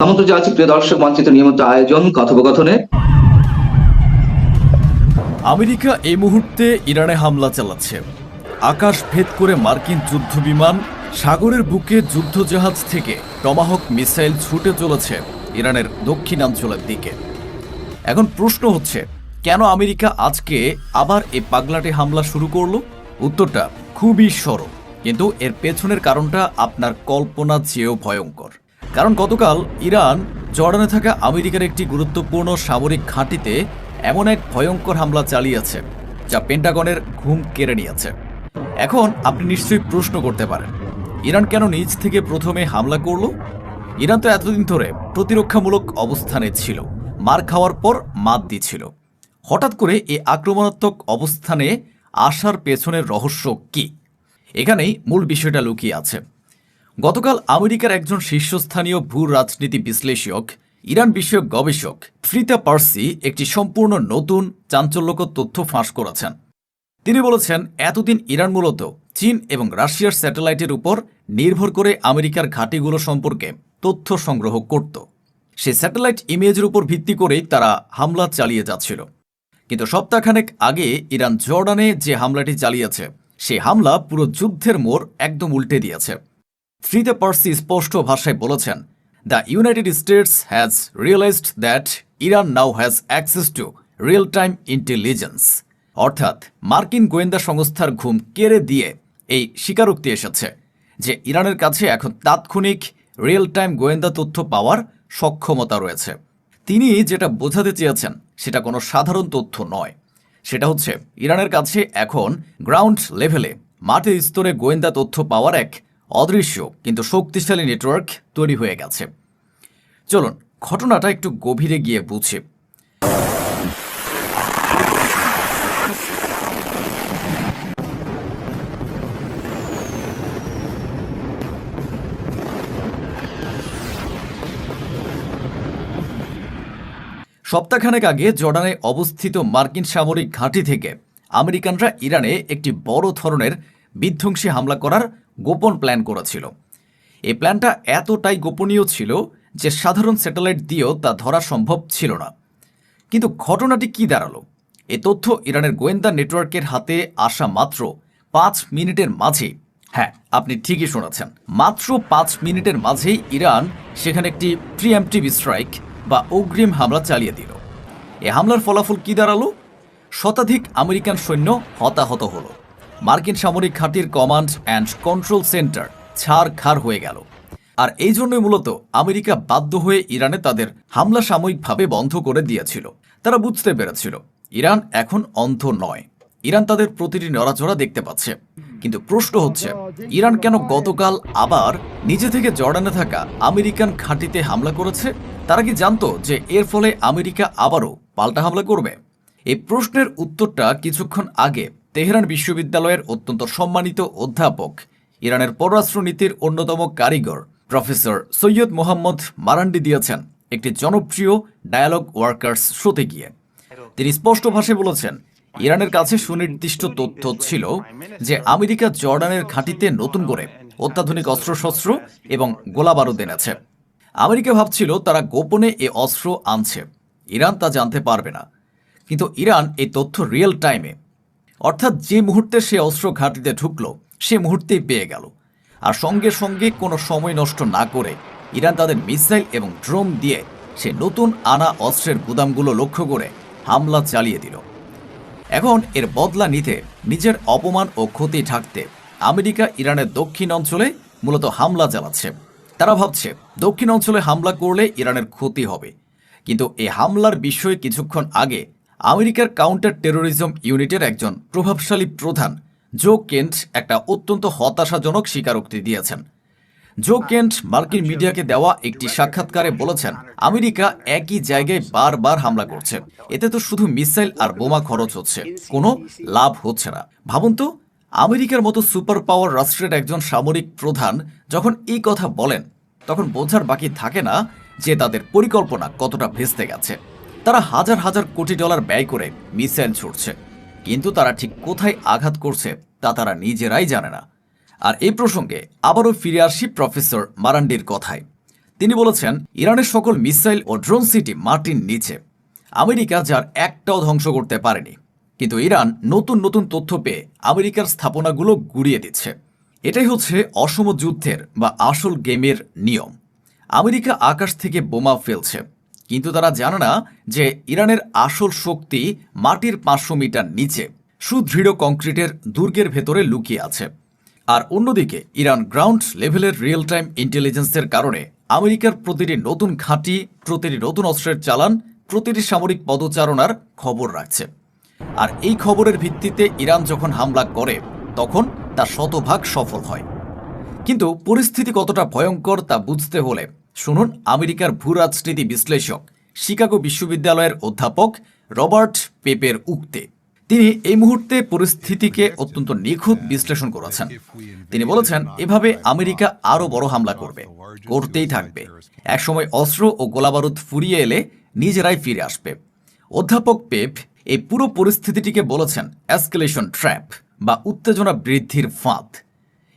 আমন্ত্রণ জানাচ্ছি প্রিয় দর্শক মঞ্চিত নিয়মিত আয়োজন কথোপকথনে। আমেরিকা এই মুহূর্তে ইরানে হামলা চালাচ্ছে। আকাশ ভেদ করে মার্কিন যুদ্ধবিমান, সাগরের বুকে যুদ্ধজাহাজ থেকে টমাহক মিসাইল ছুটে চলেছে ইরানের দক্ষিণাঞ্চলের দিকে। এখন প্রশ্ন হচ্ছে, কেন আমেরিকা আজকে আবার এই পাগলাটে হামলা শুরু করলো? উত্তরটা খুবই সরল, কিন্তু এর পেছনের কারণটা আপনার কল্পনা চেয়েও ভয়ঙ্কর। কারণ গতকাল ইরান জর্ডানে থাকা আমেরিকার একটি গুরুত্বপূর্ণ সামরিক ঘাঁটিতে এমন এক ভয়ঙ্কর হামলা চালিয়েছে যা পেন্টাগনের ঘুম কেড়ে নিয়েছে। এখন আপনি নিশ্চয়ই প্রশ্ন করতে পারেন, ইরান কেন নিজ থেকে প্রথমে হামলা করল? ইরান তো এতদিন ধরে প্রতিরক্ষামূলক অবস্থানে ছিল, মার খাওয়ার পর মাত দিচ্ছিল। হঠাৎ করে এই আক্রমণাত্মক অবস্থানে আসার পেছনের রহস্য কি? এখানেই মূল বিষয়টা লুকিয়ে আছে। গতকাল আমেরিকার একজন শীর্ষস্থানীয় ভূ রাজনীতি বিশ্লেষক, ইরান বিষয়ক গবেষক ফ্রিতা পার্সি একটি সম্পূর্ণ নতুন চাঞ্চল্যকর তথ্য ফাঁস করেছেন। তিনি বলেছেন, এতদিন ইরান মূলত চীন এবং রাশিয়ার স্যাটেলাইটের উপর নির্ভর করে আমেরিকার ঘাঁটিগুলো সম্পর্কে তথ্য সংগ্রহ করত। সেই স্যাটেলাইট ইমেজের উপর ভিত্তি করেই তারা হামলা চালিয়ে যাচ্ছিল। কিন্তু সপ্তাহখানেক আগে ইরান জর্ডানে যে হামলাটি চালিয়েছে, সেই হামলা পুরো যুদ্ধের মোড় একদম উল্টে দিয়েছে। ফ্রিতা পার্সি স্পষ্ট ভাষায় বলেছেন, the United States has realised that Iran now has access to real time intelligence. অর্থাৎ মার্কিন গোয়েন্দা সংস্থার ঘুম কেড়ে দিয়ে এই স্বীকারোক্তি এসেছে যে ইরানের কাছে এখন তাৎক্ষণিক রিয়েল টাইম গোয়েন্দা তথ্য পাওয়ার সক্ষমতা রয়েছে। তিনি যেটা বোঝাতে চেয়েছেন সেটা কোনো সাধারণ তথ্য নয়, সেটা হচ্ছে ইরানের কাছে এখন গ্রাউন্ড লেভেলে মাটির স্তরে গোয়েন্দা তথ্য পাওয়ার এক অদৃশ্য কিন্তু শক্তিশালী নেটওয়ার্ক তৈরি হয়ে গেছে। চলুন ঘটনাটা একটু গভীরে গিয়ে বুঝি। সপ্তাহখানেক আগে জর্ডানে অবস্থিত মার্কিন সামরিক ঘাঁটি থেকে আমেরিকানরা ইরানে একটি বড় ধরনের বিধ্বংসী হামলা করার গোপন প্ল্যান করেছিল। এই প্ল্যানটা এতটাই গোপনীয় ছিল যে সাধারণ স্যাটেলাইট দিয়েও তা ধরা সম্ভব ছিল না। কিন্তু ঘটনাটি কি দাঁড়ালো? এ তথ্য ইরানের গোয়েন্দা নেটওয়ার্কের হাতে আসা মাত্র 5 মিনিটের মাঝেই, হ্যাঁ আপনি ঠিকই শুনেছেন, মাত্র 5 মিনিটের মাঝেই ইরান সেখানে একটি প্রিএমপ্টিভ স্ট্রাইক বা অগ্রিম হামলা চালিয়ে দিল। এ হামলার ফলাফল কি দাঁড়ালো? শতাধিক আমেরিকান সৈন্য হতাহত হল। মার্কিন সামরিক ঘাঁটির কমান্ড অ্যান্ড কন্ট্রোল সেন্টার ছাড়খাড় হয়ে গেল। আর এই জন্যই মূলত আমেরিকা বাধ্য হয়ে ইরানে তাদের হামলা সাময়িকভাবে বন্ধ করে দিয়েছিল। তারা বুঝতে পেরেছিল ইরান এখন অন্ধ নয়, ইরান তাদের প্রতিটি নড়াচড়া দেখতে পাচ্ছে। কিন্তু প্রশ্ন হচ্ছে, ইরান কেন গতকাল আবার নিজে থেকে জর্ডানে থাকা আমেরিকান ঘাঁটিতে হামলা করেছে? তারা কি জানতো যে এর ফলে আমেরিকা আবারও পাল্টা হামলা করবে? এই প্রশ্নের উত্তরটা কিছুক্ষণ আগে তেহরান বিশ্ববিদ্যালয়ের অত্যন্ত সম্মানিত অধ্যাপক, ইরানের পররাষ্ট্রনীতির অন্যতম কারিগর প্রফেসর সৈয়দ মোহাম্মদ মারান্ডি দিয়েছেন একটি জনপ্রিয় ডায়ালগ ওয়ার্কার্স শোতে গিয়ে। তিনি স্পষ্ট ভাষায় বলেছেন, ইরানের কাছে সুনির্দিষ্ট তথ্য ছিল যে আমেরিকা জর্ডানের ঘাঁটিতে নতুন করে অত্যাধুনিক অস্ত্রশস্ত্র এবং গোলাবারুদ এনেছে। আমেরিকা ভাবছিল তারা গোপনে এ অস্ত্র আনছে, ইরান তা জানতে পারবে না। কিন্তু ইরান এই তথ্য রিয়েল টাইমে, অর্থাৎ যে মুহূর্তে সে অস্ত্র ঘাঁটিতে ঢুকলো সে মুহূর্তেই পেয়ে গেল। আর সঙ্গে সঙ্গে কোনো সময় নষ্ট না করে ইরান তাদের মিসাইল এবং ড্রোন দিয়ে সে নতুন আনা অস্ত্রের গুদামগুলো লক্ষ্য করে হামলা চালিয়ে দিল। এখন এর বদলা নিতে, নিজের অপমান ও ক্ষতি ঢাকতে আমেরিকা ইরানের দক্ষিণ অঞ্চলে মূলত হামলা চালাচ্ছে। তারা ভাবছে দক্ষিণ অঞ্চলে হামলা করলে ইরানের ক্ষতি হবে। কিন্তু এই হামলার বিষয়ে কিছুক্ষণ আগে আমেরিকার কাউন্টার টেরোরিজম ইউনিটের একজন প্রভাবশালী প্রধান জো কেন্ট একটা অত্যন্ত হতাশাজনক স্বীকারোক্তি দিয়েছেন। জো কেন্ট মার্কিন মিডিয়াকে দেওয়া একটি সাক্ষাৎকারে বলেছেন, আমেরিকা একই জায়গায় বারবার হামলা করছে, এতে তো শুধু মিসাইল আর বোমা খরচ হচ্ছে, কোনো লাভ হচ্ছে না। ভাবুন তো, আমেরিকার মতো সুপার পাওয়ার রাষ্ট্রের একজন সামরিক প্রধান যখন এই কথা বলেন, তখন বোঝার বাকি থাকে না যে তাদের পরিকল্পনা কতটা ভেস্তে গেছে। তারা হাজার হাজার কোটি ডলার ব্যয় করে মিসাইল ছুটছে, কিন্তু তারা ঠিক কোথায় আঘাত করছে তা তারা নিজেরাই জানে না। আর এই প্রসঙ্গে আবারও ফিরে আসি প্রফেসর মারান্ডির কথায়। তিনি বলেছেন, ইরানের সকল মিসাইল ও ড্রোন সিটি মাটির নিচে, আমেরিকা যার একটাও ধ্বংস করতে পারেনি। কিন্তু ইরান নতুন নতুন তথ্য পেয়ে আমেরিকার স্থাপনাগুলো গুড়িয়ে দিচ্ছে। এটাই হচ্ছে অসম যুদ্ধের বা আসল গেমের নিয়ম। আমেরিকা আকাশ থেকে বোমা ফেলছে, কিন্তু তারা জানে না যে ইরানের আসল শক্তি মাটির 500 মিটার নিচে সুদৃঢ় কংক্রিটের দুর্গের ভেতরে লুকিয়ে আছে। আর অন্যদিকে ইরান গ্রাউন্ড লেভেলের রিয়েল টাইম ইন্টেলিজেন্সের কারণে আমেরিকার প্রতিটি নতুন ঘাঁটি, প্রতিটি নতুন অস্ত্রের চালান, প্রতিটি সামরিক পদচারণার খবর রাখছে। আর এই খবরের ভিত্তিতে ইরান যখন হামলা করে তখন তা শতভাগ সফল হয়। কিন্তু পরিস্থিতি কতটা ভয়ঙ্কর তা বুঝতে হলে শুনুন আমেরিকার ভূরাজনীতি বিশ্লেষক, শিকাগো বিশ্ববিদ্যালয়ের অধ্যাপক রবার্ট পেপের উক্তি। তিনি এই মুহূর্তে পরিস্থিতিকে অত্যন্ত নিখুঁত বিশ্লেষণ করেছেন। তিনি বলেছেন, এভাবে আমেরিকা আরও বড় হামলা করবে, করতেই থাকবে। একসময় অস্ত্র ও গোলাবারুদ ফুরিয়ে এলে নিজেরাই ফিরে আসবে। অধ্যাপক পেপ এই পুরো পরিস্থিতিটিকে বলেছেন এসকেলেশন ট্র্যাপ বা উত্তেজনা বৃদ্ধির ফাঁদ।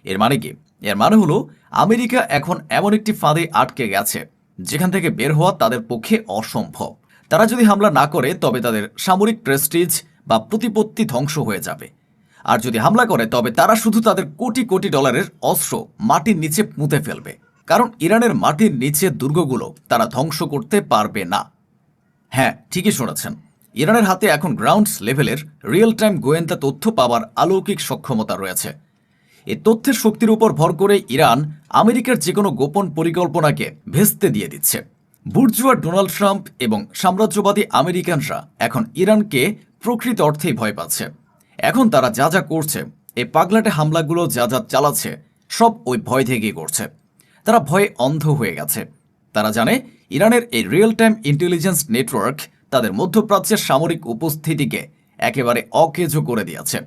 এর মানে কি? এর মানে হলো আমেরিকা এখন এমন একটি ফাঁদে আটকে গেছে যেখান থেকে বের হওয়া তাদের পক্ষে অসম্ভব। তারা যদি হামলা না করে তবে তাদের সামরিক প্রেস্টিজ বা প্রতিপত্তি ধ্বংস হয়ে যাবে। আর যদি হামলা করে তবে তারা শুধু তাদের কোটি কোটি ডলারের অস্ত্র মাটির নিচে পুঁতে ফেলবে। কারণ ইরানের মাটির নিচে দুর্গগুলো তারা ধ্বংস করতে পারবে না। হ্যাঁ, ঠিকই শুনেছেন, ইরানের হাতে এখন গ্রাউন্ড লেভেলের রিয়েল টাইম গোয়েন্দা তথ্য পাওয়ার অলৌকিক সক্ষমতা রয়েছে। এই তথ্যের শক্তির উপর ভর করে ইরান আমেরিকার যে কোনো গোপন পরিকল্পনাকে ভেস্তে দিয়ে দিচ্ছে। বুর্জুয়া ডোনাল্ড ট্রাম্প এবং সাম্রাজ্যবাদী আমেরিকানরা এখন ইরানকে প্রকৃত অর্থেই ভয় পাচ্ছে। এখন তারা যা যা করছে, এই পাগলাটে হামলাগুলো যা যা চালাচ্ছে, সব ওই ভয় থেকেই করছে। তারা ভয়ে অন্ধ হয়ে গেছে। তারা জানে ইরানের এই রিয়েল টাইম ইন্টেলিজেন্স নেটওয়ার্ক তাদের মধ্যপ্রাচ্যের সামরিক উপস্থিতিকে একেবারে অকেজো করে দিয়েছে।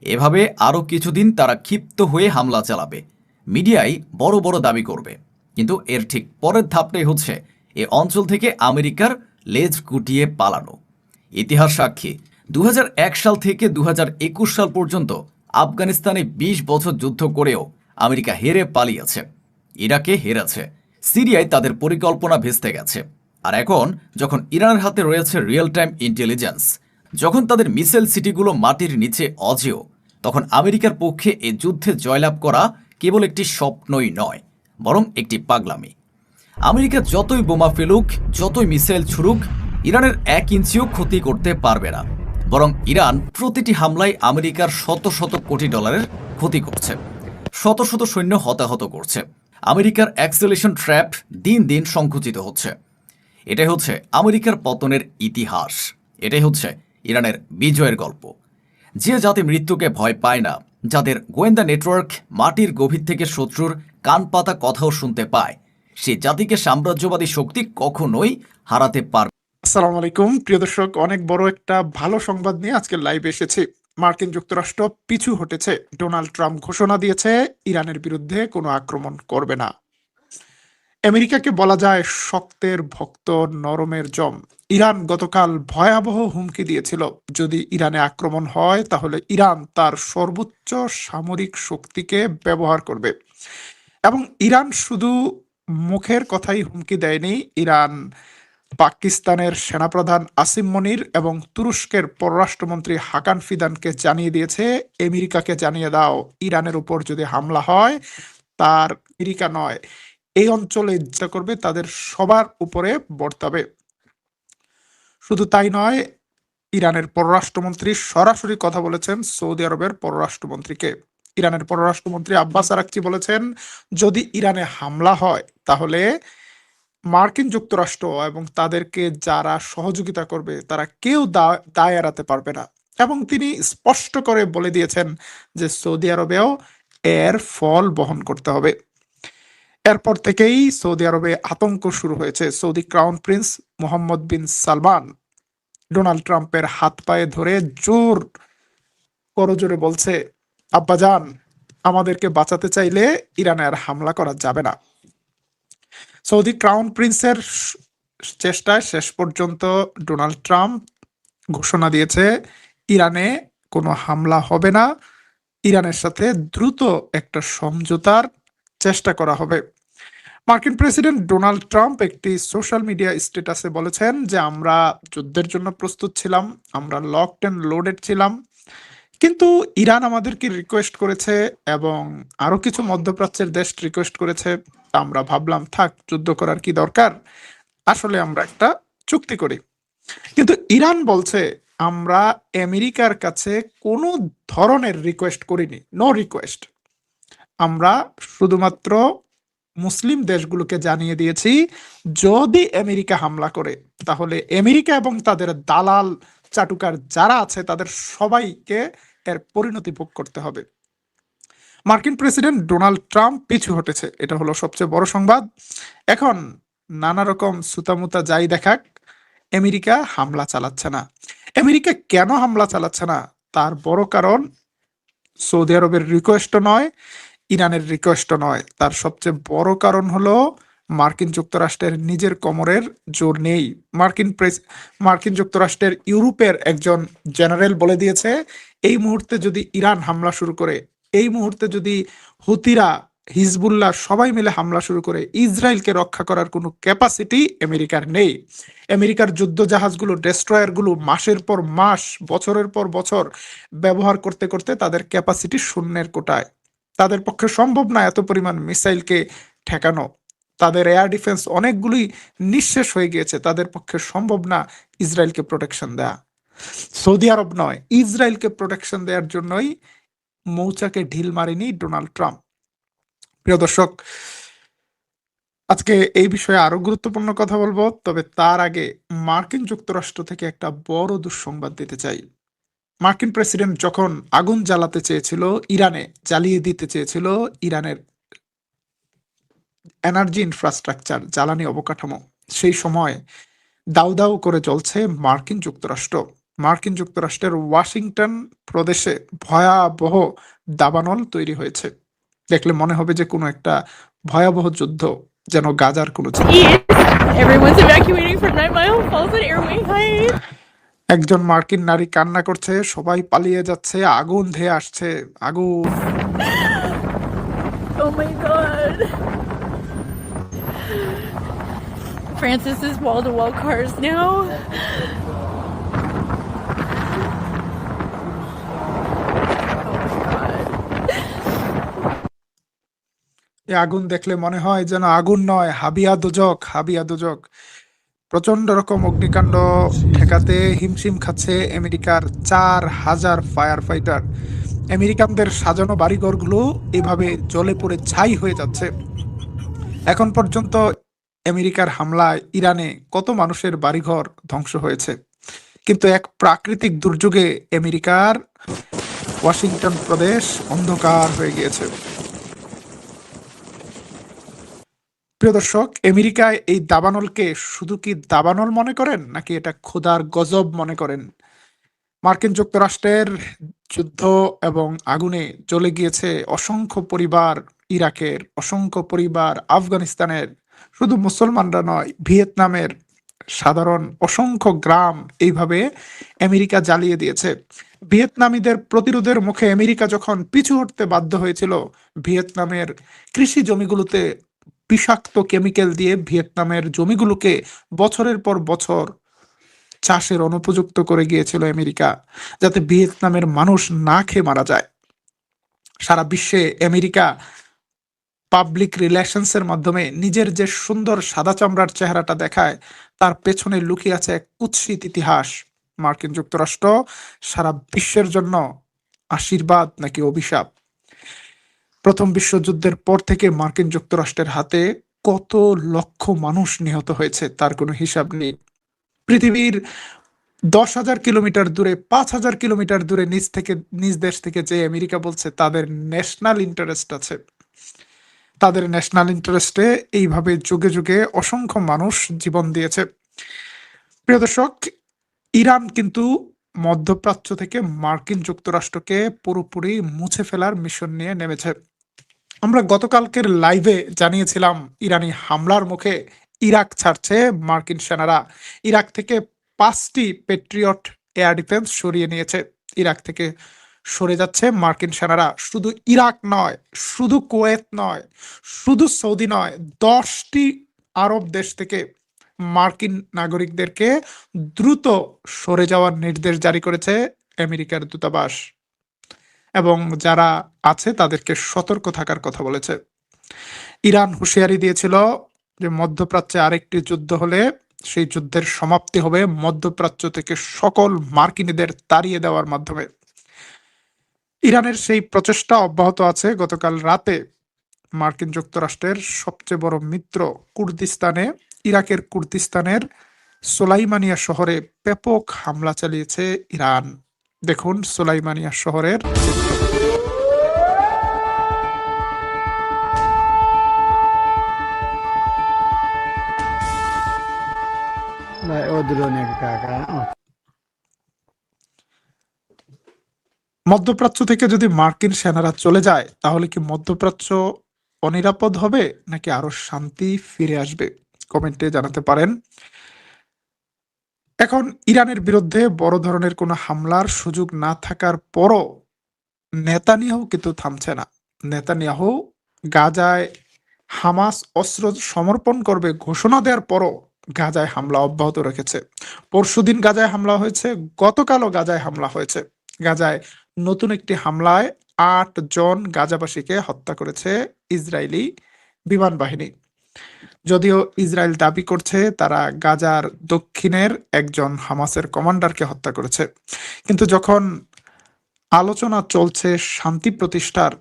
এভাবে আরও কিছুদিন তারা ক্ষিপ্ত হয়ে হামলা চালাবে, মিডিয়ায় বড় বড় দাবি করবে। কিন্তু এর ঠিক পরের ধাপটাই হচ্ছে এ অঞ্চল থেকে আমেরিকার লেজ গুটিয়ে পালানো। ইতিহাস সাক্ষী, 2001 সাল থেকে 2021 সাল পর্যন্ত আফগানিস্তানে 20 বছর যুদ্ধ করেও আমেরিকা হেরে পালিয়েছে, ইরাকে হেরেছে, সিরিয়ায় তাদের পরিকল্পনা ভেস্তে গেছে। আর এখন যখন ইরানের হাতে রয়েছে রিয়েল টাইম ইন্টেলিজেন্স, যখন তাদের মিসাইল সিটিগুলো মাটির নিচে অজেয়, তখন আমেরিকার পক্ষে এ যুদ্ধে জয়লাভ করা কেবল একটি স্বপ্নই নয়, বরং একটি পাগলামি। আমেরিকা যতই বোমা ফেলুক, যতই মিসাইল ছুড়ুক, ইরানের 1 ইঞ্চিও ক্ষতি করতে পারবে না। বরং ইরান প্রতিটি হামলায় আমেরিকার শত শত কোটি ডলারের ক্ষতি করছে, শত শত সৈন্য হতাহত করছে। আমেরিকার অ্যাক্সেলেশন ট্র্যাপ দিন দিন সংকুচিত হচ্ছে। এটাই হচ্ছে আমেরিকার পতনের ইতিহাস। এটাই হচ্ছে ইরানের বিজয়ের গল্প। যে জাতি মৃত্যুকে ভয় পায় না, যাদের গোয়েন্দা নেটওয়ার্ক মাটির গভীর থেকে শত্রুর কান পাতা কথাও শুনতে পায়, সে জাতিকে সাম্রাজ্যবাদী শক্তি কখনোই হারাতে পারবে। আসসালামু আলাইকুম প্রিয় দর্শক, অনেক বড় একটা ভালো সংবাদ নিয়ে আজকে লাইভে এসেছি। মার্কিন যুক্তরাষ্ট্র পিছু হটেছে। ডোনাল্ড ট্রাম্প ঘোষণা দিয়েছে ইরানের বিরুদ্ধে কোনো আক্রমণ করবে না। আমেরিকাকে বলা যায় শক্তের ভক্ত, নরমের জম। ইরান গতকাল ভয়াবহ হুমকি দিয়েছিল, যদি ইরানে আক্রমণ হয় তাহলে ইরান তার সর্বোচ্চ সামরিক শক্তিকে ব্যবহার করবে। এবং ইরান শুধু মুখের কথাই হুমকি দেয়নি, ইরান পাকিস্তানের সেনাপ্রধান আসিম মনির এবং তুরস্কের পররাষ্ট্রমন্ত্রী হাকান ফিদানকে জানিয়ে দিয়েছে, আমেরিকাকে জানিয়ে দাও, ইরানের উপর যদি হামলা হয় তার আমেরিকা নয়, এই অঞ্চলে যা করবে তাদের সবার উপরে বর্তাবে। শুধু তাই নয়, ইরানের পররাষ্ট্রমন্ত্রী সরাসরি কথা বলেছেন সৌদি আরবের পররাষ্ট্রমন্ত্রীকে। ইরানের পররাষ্ট্রমন্ত্রী আব্বাস আরাকচি বলেছেন, যদি ইরানে হামলা হয় তাহলে মার্কিন যুক্তরাষ্ট্র এবং তাদেরকে যারা সহযোগিতা করবে তারা কেউ দায় এড়াতে পারবে না। এবং তিনি স্পষ্ট করে বলে দিয়েছেন যে সৌদি আরবেও এর ফল বহন করতে হবে। এরপর থেকেই সৌদি আরবে আতঙ্ক শুরু হয়েছে। সৌদি ক্রাউন প্রিন্স মোহাম্মদ বিন সালমান ডোনাল্ড ট্রাম্পের হাত পায়ে ধরে জোর করজোরে বলছে, আব্বাজান, আমাদেরকে বাঁচাতে চাইলে ইরানে আর হামলা করা যাবে না। সৌদি ক্রাউন প্রিন্সের চেষ্টায় শেষ পর্যন্ত ডোনাল্ড ট্রাম্প ঘোষণা দিয়েছে ইরানে কোনো হামলা হবে না, ইরানের সাথে দ্রুত একটা সমঝোতার চেষ্টা করা হবে। মার্কিন প্রেসিডেন্ট ডোনাল্ড ট্রাম্প একটি সোশ্যাল মিডিয়া স্ট্যাটাসে বলেছেন যে আমরা যুদ্ধের জন্য প্রস্তুত ছিলাম, আমরা লকড অ্যান্ড লোডেড ছিলাম, কিন্তু ইরান আমাদেরকে রিকোয়েস্ট করেছে এবং আরো কিছু মধ্যপ্রাচ্যের দেশ রিকোয়েস্ট করেছে। তা আমরা ভাবলাম থাক, যুদ্ধ করার কি দরকার, আসলে আমরা একটা চুক্তি করি। কিন্তু ইরান বলছে আমরা আমেরিকার কাছে কোনো ধরনের রিকোয়েস্ট করিনি, নো রিকোয়েস্ট। আমরা শুধুমাত্র মুসলিম দেশগুলোকে জানিয়ে দিয়েছি যদি আমেরিকা হামলা করে তাহলে আমেরিকা এবং তাদের দালাল চাটুকার যারা আছে তাদের সবাইকে এর পরিণতি ভোগ করতে হবে। মার্কিন প্রেসিডেন্ট ডোনাল্ড ট্রাম্প পিছু হটেছে, এটা হলো সবচেয়ে বড় সংবাদ। এখন নানা রকম সুতামুতা যাই দেখাক, আমেরিকা হামলা চালাচ্ছে না। আমেরিকা কেন হামলা চালাচ্ছে না তার বড় কারণ সৌদি আরবের রিকোয়েস্টও নয়, ইরানের রিকোয়েস্টও নয়। তার সবচেয়ে বড় কারণ হলো মার্কিন যুক্তরাষ্ট্রের নিজের কোমরের জোর নেই। মার্কিন যুক্তরাষ্ট্রের ইউরোপের একজন জেনারেল বলে দিয়েছে এই মুহূর্তে যদি ইরান হামলা শুরু করে, এই মুহূর্তে যদি হুতিরা, হিজবুল্লাহ সবাই মিলে হামলা শুরু করে, ইসরায়েলকে রক্ষা করার কোনো ক্যাপাসিটি আমেরিকার নেই। আমেরিকার যুদ্ধ জাহাজগুলো, ডেস্ট্রয়ারগুলো মাসের পর মাস, বছরের পর বছর ব্যবহার করতে করতে তাদের ক্যাপাসিটি শূন্যের কোটায়। তাদের পক্ষে সম্ভব না এত পরিমাণ মিসাইলকে ঠেকানো। তাদের এয়ার ডিফেন্স অনেকগুলোই নিঃশেষ হয়ে গিয়েছে, তাদের পক্ষে সম্ভব না ইসরায়েলকে প্রোটেকশন দেয়া। সৌদি আরব নয়, ইসরায়েলকে প্রোটেকশন দেওয়ার জন্যই মৌচাকে ঢিল মারেনি ডোনাল্ড ট্রাম্প। প্রিয় দর্শক, আজকে এই বিষয়ে আরো গুরুত্বপূর্ণ কথা বলবো, তবে তার আগে মার্কিন যুক্তরাষ্ট্র থেকে একটা বড় দুঃসংবাদ দিতে চাই। মার্কিন প্রেসিডেন্ট যখন আগুন জ্বালাতে চেয়েছিল ইরানে, জ্বালিয়ে দিতে চেয়েছিল ইরানের এনার্জি ইনফ্রাস্ট্রাকচার, জ্বালানি অবকাঠামো, সেই সময় দাউ দাউ করে চলছে মার্কিন যুক্তরাষ্ট্র। মার্কিন যুক্তরাষ্ট্রের ওয়াশিংটন প্রদেশে ভয়াবহ দাবানল তৈরি হয়েছে। দেখলে মনে হবে যে কোনো একটা ভয়াবহ যুদ্ধ, যেন গাজার কোনো যুদ্ধ। Everyone's evacuating from 9 Mile Falls and Airway Heights. একজন মার্কিন নারী কান্না করছে, সবাই পালিয়ে যাচ্ছে, আগুন ধেয়ে আসছে, আগুন। Oh my god. Francis is wall-to-wall cars now. এই আগুন দেখলে মনে হয় যেন আগুন নয়, হাবিয়া দুজক, হাবিয়া দুজক। প্রচন্ড রকম অগ্নিকাণ্ড ঠেকাতে হিমশিম খাচ্ছে আমেরিকার 4,000 ফায়ার ফাইটার। আমেরিকানদের সাজানো বাড়িঘরগুলো এভাবে জ্বলে পড়ে ছাই হয়ে যাচ্ছে। এখন পর্যন্ত আমেরিকার হামলায় ইরানে কত মানুষের বাড়িঘর ধ্বংস হয়েছে, কিন্তু এক প্রাকৃতিক দুর্যোগে আমেরিকার ওয়াশিংটন প্রদেশ অন্ধকার হয়ে গিয়েছে। প্রিয় দর্শক, আমেরিকায় এই দাবানলকে শুধু কি দাবানল মনে করেন নাকি এটা খোদার গজব মনে করেন? মার্কিন যুক্তরাষ্ট্রের যুদ্ধ এবং আগুনে জ্বলে গিয়েছে অসংখ্য পরিবার, ইরাকের অসংখ্য পরিবার, আফগানিস্তানের, শুধু মুসলমানরা নয়, ভিয়েতনামের সাধারণ অসংখ্য গ্রাম এইভাবে আমেরিকা জ্বালিয়ে দিয়েছে। ভিয়েতনামীদের প্রতিরোধের মুখে আমেরিকা যখন পিছু হটতে বাধ্য হয়েছিল, ভিয়েতনামের কৃষি জমিগুলোতে বিষাক্ত কেমিক্যাল দিয়ে ভিয়েতনামের জমিগুলোকে বছরের পর বছর চাষের অনুপযুক্ত করে গিয়েছিল আমেরিকা, যাতে ভিয়েতনামের মানুষ না খেয়ে মারা যায়। সারা বিশ্বে আমেরিকা পাবলিক রিলেশনসের মাধ্যমে নিজের যে সুন্দর সাদা চামড়ার চেহারাটা দেখায়, তার পেছনে লুকিয়ে আছে এক কুৎসিত ইতিহাস। মার্কিন যুক্তরাষ্ট্র সারা বিশ্বের জন্য আশীর্বাদ নাকি অভিশাপ? প্রথম বিশ্বযুদ্ধের পর থেকে মার্কিন যুক্তরাষ্ট্রের হাতে কত লক্ষ মানুষ নিহত হয়েছে তার কোনো হিসাব নেই। পৃথিবীর 10,000 কিলোমিটার দূরে, 5,000 কিলোমিটার দূরে নিজ দেশ থেকে যে আমেরিকা বলছে তাদের ন্যাশনাল ইন্টারেস্ট আছে, তাদের ন্যাশনাল ইন্টারেস্টে এইভাবে যুগে যুগে অসংখ্য মানুষ জীবন দিয়েছে। প্রিয় দর্শক, ইরান কিন্তু মধ্যপ্রাচ্য থেকে মার্কিন যুক্তরাষ্ট্রকে পুরোপুরি মুছে ফেলার মিশন নিয়ে নেমেছে। আমরা গতকালকের লাইভে জানিয়েছিলাম ইরানি হামলার মুখে ইরাক ছাড়ছে মার্কিন সেনারা। ইরাক থেকে 5টি পেট্রিয়ট এয়ার ডিফেন্স সরিয়ে নিয়েছে। ইরাক থেকে সরে যাচ্ছে মার্কিন সেনারা। শুধু ইরাক নয়, শুধু কুয়েত নয়, শুধু সৌদি নয়, 10টি আরব দেশ থেকে মার্কিন নাগরিকদেরকে দ্রুত সরে যাওয়ার নির্দেশ জারি করেছে আমেরিকার দূতাবাস, এবং যারা আছে তাদেরকে সতর্ক থাকার কথা বলেছে। ইরান হুঁশিয়ারি দিয়েছিল যে মধ্যপ্রাচ্যে আরেকটি যুদ্ধ হলে সেই যুদ্ধের সমাপ্তি হবে মধ্যপ্রাচ্য থেকে সকল মার্কিনীদের তাড়িয়ে দেওয়ার মাধ্যমে। ইরানের সেই প্রচেষ্টা অব্যাহত আছে। গতকাল রাতে মার্কিন যুক্তরাষ্ট্রের সবচেয়ে বড় মিত্র কুর্দিস্তানে, ইরাকের কুর্দিস্তানের সোলাইমানিয়া শহরে ব্যাপক হামলা চালিয়েছে ইরান। দেখুন সোলাইমানিয়া শহরের চিত্র। মধ্যপ্রাচ্য থেকে যদি মার্কিন সেনারা চলে যায় তাহলে কি মধ্যপ্রাচ্য অনিরাপদ হবে নাকি আরো শান্তি ফিরে আসবে? কমেন্টে জানাতে পারেন। এখন ইরানের বিরুদ্ধে বড় ধরনের কোনো হামলার সুযোগ না থাকার পরও নেতানিয়াহু কিন্তু থামছে না। নেতানিয়াহু গাজায় হামাস অস্ত্র সমর্পণ করবে ঘোষণা দেওয়ার পরও গাজায় হামলা অব্যাহত রেখেছে। পরশুদিন গাজায় হামলা হয়েছে, গতকালও গাজায় হামলা হয়েছে। গাজায় নতুন একটি হামলায় 8 জন গাজাবাসীকে হত্যা করেছে ইসরায়েলি বিমান বাহিনী। যদিও ইসরায়েল দাবি করছে তারা গাজার দক্ষিণের একজন হামাসের কমান্ডারকে হত্যা করেছে, কিন্তু যখন আলোচনা চলছে শান্তি প্রতিষ্ঠার,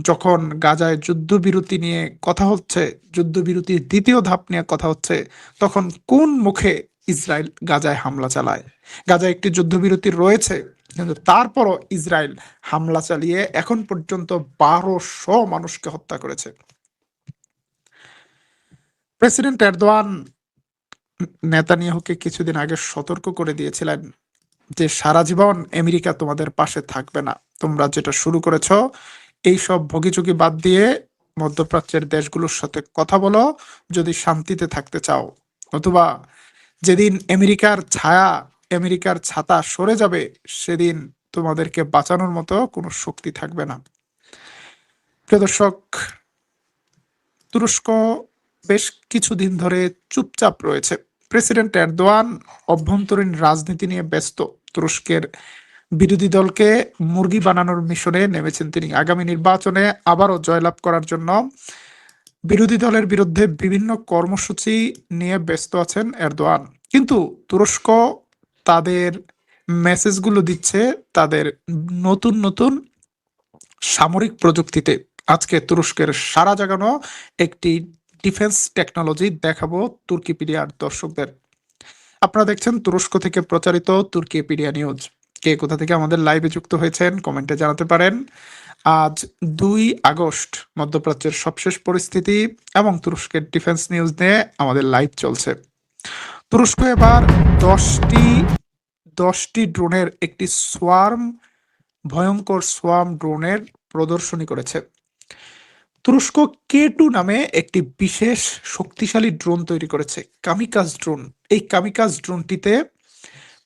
যখন গাজায় যুদ্ধবিরতি নিয়ে কথা হচ্ছে, যুদ্ধবিরতির দ্বিতীয় ধাপ নিয়ে কথা হচ্ছে, তখন কোন মুখে ইসরায়েল গাজায় হামলা চালায়? গাজায় একটি যুদ্ধবিরতি রয়েছে, কিন্তু তারপরও ইসরায়েল হামলা চালিয়ে এখন পর্যন্ত 1200 মানুষকে হত্যা করেছে। প্রেসিডেন্ট এরদোয়ান নেতানিয়াহুকে কিছুদিন আগে সতর্ক করে দিয়েছিলেন যে সারা জীবন আমেরিকা তোমাদের পাশে থাকবে না, তোমরা যেটা শুরু করেছ এইসব ভোগীচুকি বাদ দিয়ে মধ্যপ্রাচ্যের দেশগুলোর সাথে কথা বলো যদি শান্তিতে থাকতে চাও, অথবা যেদিন আমেরিকার ছায়া, আমেরিকার ছাতা সরে যাবে সেদিন তোমাদেরকে বাঁচানোর মতো কোনো শক্তি থাকবে না। প্রিয় দর্শক, তুরস্ক বেশ কিছুদিন ধরে চুপচাপ রয়েছে। প্রেসিডেন্ট এরদোয়ান অভ্যন্তরীণ রাজনীতি নিয়ে ব্যস্ত। তুরস্কের বিরোধী দলকে মুরগি বানানোর মিশনে নেমেছেন তিনি। আগামী নির্বাচনে আবারও জয়লাভ করার জন্য বিরোধী দলের বিরুদ্ধে বিভিন্ন কর্মসূচি নিয়ে ব্যস্ত আছেন এরদোয়ান। কিন্তু তুরস্ক তাদের মেসেজগুলো দিচ্ছে তাদের নতুন নতুন সামরিক প্রযুক্তিতে। আজকে তুরস্কের সারা জাগানো একটি ডিফেন্স টেকনোলজি দেখাবো তুর্কিপিডিয়ার দর্শকদের। আপনারা দেখছেন তুরস্ক থেকে প্রচারিত তুর্কিপিডিয়া নিউজ। কে কোথা থেকে আমাদের লাইভে যুক্ত হয়েছেন কমেন্টে জানাতে পারেন। আজ 2 আগস্ট মধ্যপ্রাচ্যের সবশেষ পরিস্থিতি এবং তুরস্কের ডিফেন্স নিউজ নিয়ে আমাদের লাইভ চলছে। তুরস্ক এবার 10টি ড্রোনের একটি ভয়ঙ্কর সোয়ার্ম ড্রোনের প্রদর্শনী করেছে। তুরস্ক K2 নামে একটি বিশেষ শক্তিশালী ড্রোন তৈরি করেছে, কামিকাজ ড্রোন। এই কামিকাজ ড্রোনটিতে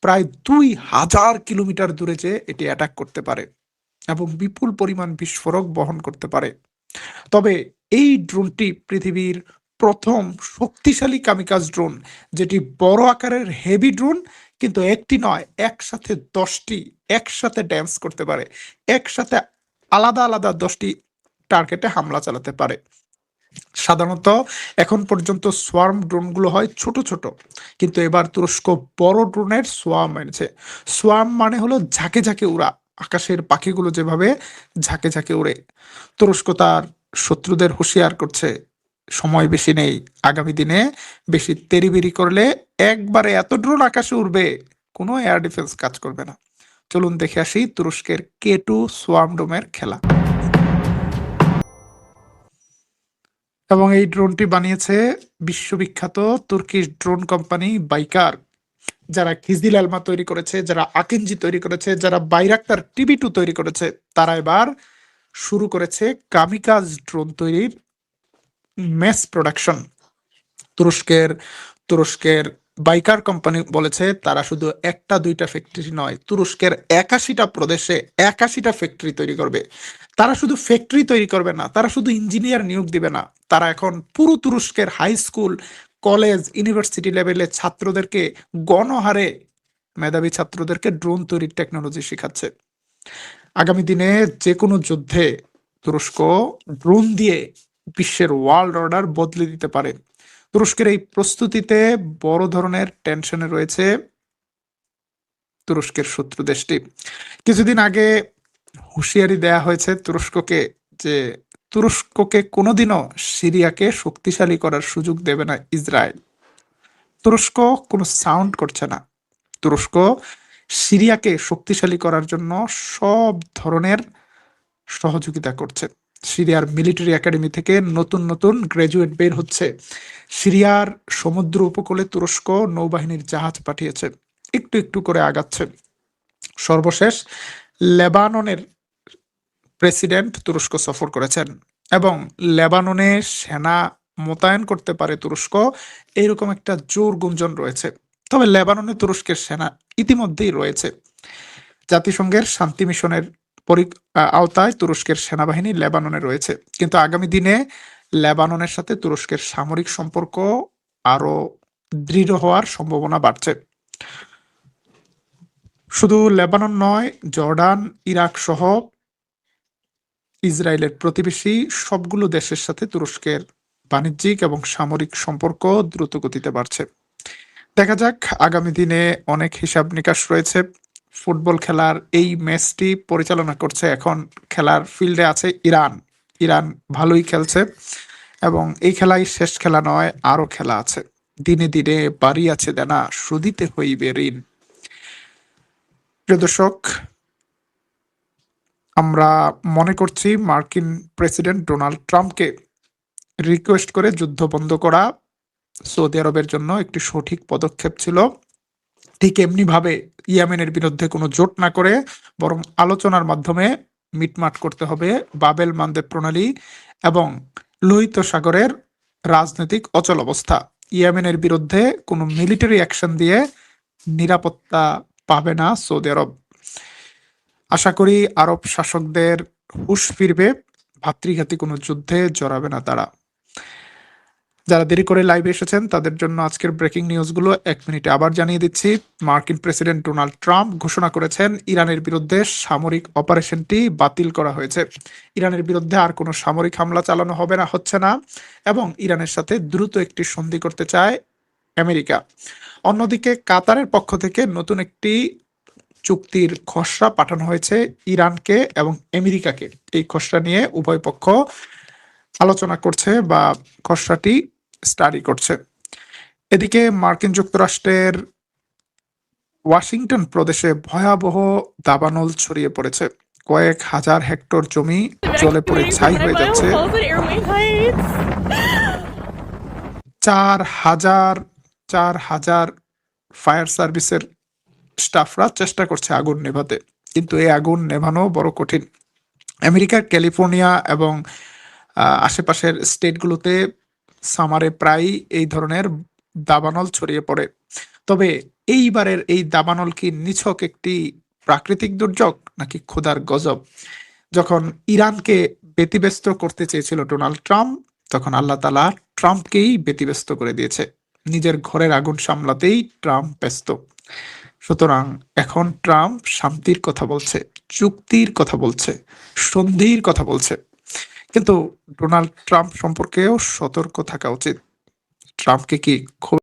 প্রায় 2000 কিলোমিটার দূরে যে এটি অ্যাটাক করতে পারে এবং বিপুল পরিমাণ বিস্ফোরক বহন করতে পারে। তবে এই ড্রোনটি পৃথিবীর প্রথম শক্তিশালী কামিকাজ ড্রোন, যেটি বড় আকারের হেভি ড্রোন, কিন্তু একটি নয়, একসাথে 10টি একসাথে ড্যান্স করতে পারে, একসাথে আলাদা আলাদা 10টি টার্গেটে হামলা চালাতে পারে। সাধারণত এখন পর্যন্ত সোয়ার্ম ড্রোনগুলো হয় ছোট ছোট, কিন্তু এবার তুরস্ক বড় ড্রোনের সোয়ার্ম এনেছে। সোয়ার্ম মানে হলো ঝাঁকে ঝাঁকে উড়া, আকাশের পাখিগুলো যেভাবে ঝাঁকে ঝাঁকে উড়ে। তুরস্ক তার শত্রুদের হুঁশিয়ার করছে সময় বেশি নেই, আগামী দিনে বেশি তেরিবেরি করলে একবারে এত ড্রোন আকাশে উড়বে, কোনো এয়ার ডিফেন্স কাজ করবে না। চলুন দেখে আসি তুরস্কের K2 সোয়ার্ম ড্রোনের খেলা। এবং এই ড্রোনটি বানিয়েছে বিশ্ববিখ্যাত তুর্কিশ ড্রোন কোম্পানি বাইকার, যারা খিজিল এলমা তৈরি করেছে, যারা আকিনজি তৈরি করেছে, যারা বাইরাক্তার TB2 তৈরি করেছে, তারা এবার শুরু করেছে কামিকাজ ড্রোন তৈরির ম্যাস প্রোডাকশন। তুরস্কের বাইকার কোম্পানি বলেছে তারা শুধু একটা দুইটা ফ্যাক্টরি নয়, তুরস্কের 81টা প্রদেশে 81টা ফ্যাক্টরি তৈরি করবে। তারা শুধু ফ্যাক্টরি তৈরি করবে না, তারা শুধু ইঞ্জিনিয়ার নিয়োগ দিবে না, তারা এখন পুরো তুরস্কের হাই স্কুল, কলেজ, ইউনিভার্সিটি লেভেলে ছাত্রদেরকে গণহারে, মেধাবী ছাত্রদেরকে ড্রোন তৈরির টেকনোলজি শেখাচ্ছে। আগামী দিনে যে কোনো যুদ্ধে তুরস্ক ড্রোন দিয়ে বিশ্বের ওয়ার্ল্ড অর্ডার বদলে দিতে পারে। তুরস্কের এই প্রস্তুতিতে বড় ধরনের টেনশনে রয়েছে তুরস্কের শত্রু দেশটি। কিছুদিন আগে হুঁশিয়ারি দেয়া হয়েছে তুরস্ককে যে তুরস্ককে কোনোদিনও সিরিয়াকে শক্তিশালী করার সুযোগ দেবে না ইসরায়েল। তুরস্ক কোনো সাউন্ড করছে না। তুরস্ক সিরিয়াকে শক্তিশালী করার জন্য সব ধরনের সহযোগিতা করছে। সিরিয়ার মিলিটারি একাডেমি থেকে নতুন নতুন গ্রাজুয়েট বের হচ্ছে। সিরিয়ার সমুদ্র উপকূলে তুরস্ক নৌবাহিনীর জাহাজ পাঠিয়েছে, একটু একটু করে আগাচ্ছে। সর্বশেষ লেবাননের প্রেসিডেন্ট তুরস্ক সফর করেছেন এবং লেবাননে সেনা মোতায়েন করতে পারে তুরস্ক, এইরকম একটা জোর গুঞ্জন রয়েছে। তবে লেবাননে তুরস্কের সেনা ইতিমধ্যেই রয়েছে। জাতিসংঘের শান্তি মিশনের আওতায় তুরস্কের সেনাবাহিনী লেবাননে রয়েছে, কিন্তু আগামী দিনে লেবাননের সাথে তুরস্কের সামরিক সম্পর্ক আরো দৃঢ় হওয়ার সম্ভাবনা বাড়ছে। শুধু লেবানন নয়, জর্ডান, ইরাক সহ ইসরায়েলের প্রতিবেশী সবগুলো দেশের সাথে তুরস্কের বাণিজ্যিক এবং সামরিক সম্পর্ক দ্রুত গতিতে বাড়ছে। দেখা যাক, আগামী দিনে অনেক হিসাব নিকাশ রয়েছে। ফুটবল খেলার এই ম্যাচটি পরিচালনা করছে, এখন খেলার ফিল্ডে আছে ইরান। ইরান ভালোই খেলছে এবং এই খেলাই শেষ খেলা নয়, আরো খেলা আছে। দিনে দিনে বাড়ি আছে দেনা, শুধিতে হইবে ঋণ। প্রিয় দর্শক, আমরা মনে করছি মার্কিন প্রেসিডেন্ট ডোনাল্ড ট্রাম্পকে রিকোয়েস্ট করে যুদ্ধ বন্ধ করা সৌদি আরবের জন্য একটি সঠিক পদক্ষেপ ছিল। ঠিক এমনি ভাবে ইয়েমেনের বিরুদ্ধে কোনো জোট না করে বরং আলোচনার মাধ্যমে মিটমাট করতে হবে বাবেল মানদেব প্রণালী এবং লোহিত সাগরের রাজনৈতিক অচল অবস্থা। ইয়েমেনের বিরুদ্ধে কোনো মিলিটারি অ্যাকশন দিয়ে নিরাপত্তা পাবে না সৌদি আরব। আশা করি আরব শাসকদের হুঁশ ফিরবে, ভাতৃঘাতী কোনো যুদ্ধে জড়াবে না তারা। যারা দেরি করে লাইভে এসেছেন তাদের জন্য আজকের ব্রেকিং নিউজগুলো 1 মিনিটে আবার জানিয়ে দিচ্ছি। মার্কিন প্রেসিডেন্ট ডোনাল্ড ট্রাম্প ঘোষণা করেছেন ইরানের বিরুদ্ধে সামরিক অপারেশনটি বাতিল করা হয়েছে। ইরানের বিরুদ্ধে আর কোনো সামরিক হামলা চালানো হচ্ছে না এবং ইরানের সাথে দ্রুত একটি সন্ধি করতে চায় আমেরিকা। অন্যদিকে কাতারের পক্ষ থেকে নতুন একটি চুক্তির খসড়া পাঠানো হয়েছে ইরানকে এবং আমেরিকাকে। এই খসড়া নিয়ে উভয় পক্ষ আলোচনা করছে বা খসড়াটি স্টাডি করছে। এদিকে মার্কিন যুক্তরাষ্ট্রের ওয়াশিংটন প্রদেশে ভয়াবহ দাবানল ছড়িয়ে পড়েছে। কয়েক হাজার হেক্টর জমি জ্বলে পড়ে Evacuating ছাই from হয়ে 9 Mile যাচ্ছে। Falls and Airway Heights. 4,000 fire সার্ভিসের স্টাফরা চেষ্টা করছে আগুন নেভাতে, কিন্তু এই আগুন নেভানো বড় কঠিন। আমেরিকার ক্যালিফোর্নিয়া এবং আশেপাশের স্টেটগুলোতে সামারে প্রায় এই ধরনের দাবানল ছড়িয়ে পড়ে। তবে এইবারের এই দাবানল কি নিছক একটি প্রাকৃতিক দুর্যোগ নাকি খোদার গজব? যখন ইরানকে ব্যতিব্যস্ত করতে চেয়েছিল ডোনাল্ড ট্রাম্প, তখন আল্লাহ তাআলা ট্রাম্পকেই ব্যতিব্যস্ত করে দিয়েছে। নিজের ঘরের আগুন সামলাতেই ট্রাম্প ব্যস্ত। সুতরাং এখন ট্রাম্প শান্তির কথা বলছে, চুক্তির কথা বলছে, সন্ধির কথা বলছে, কিন্তু ডোনাল্ড ট্রাম্প সম্পর্কেও সতর্ক থাকা উচিত। ট্রাম্পকে কি খুব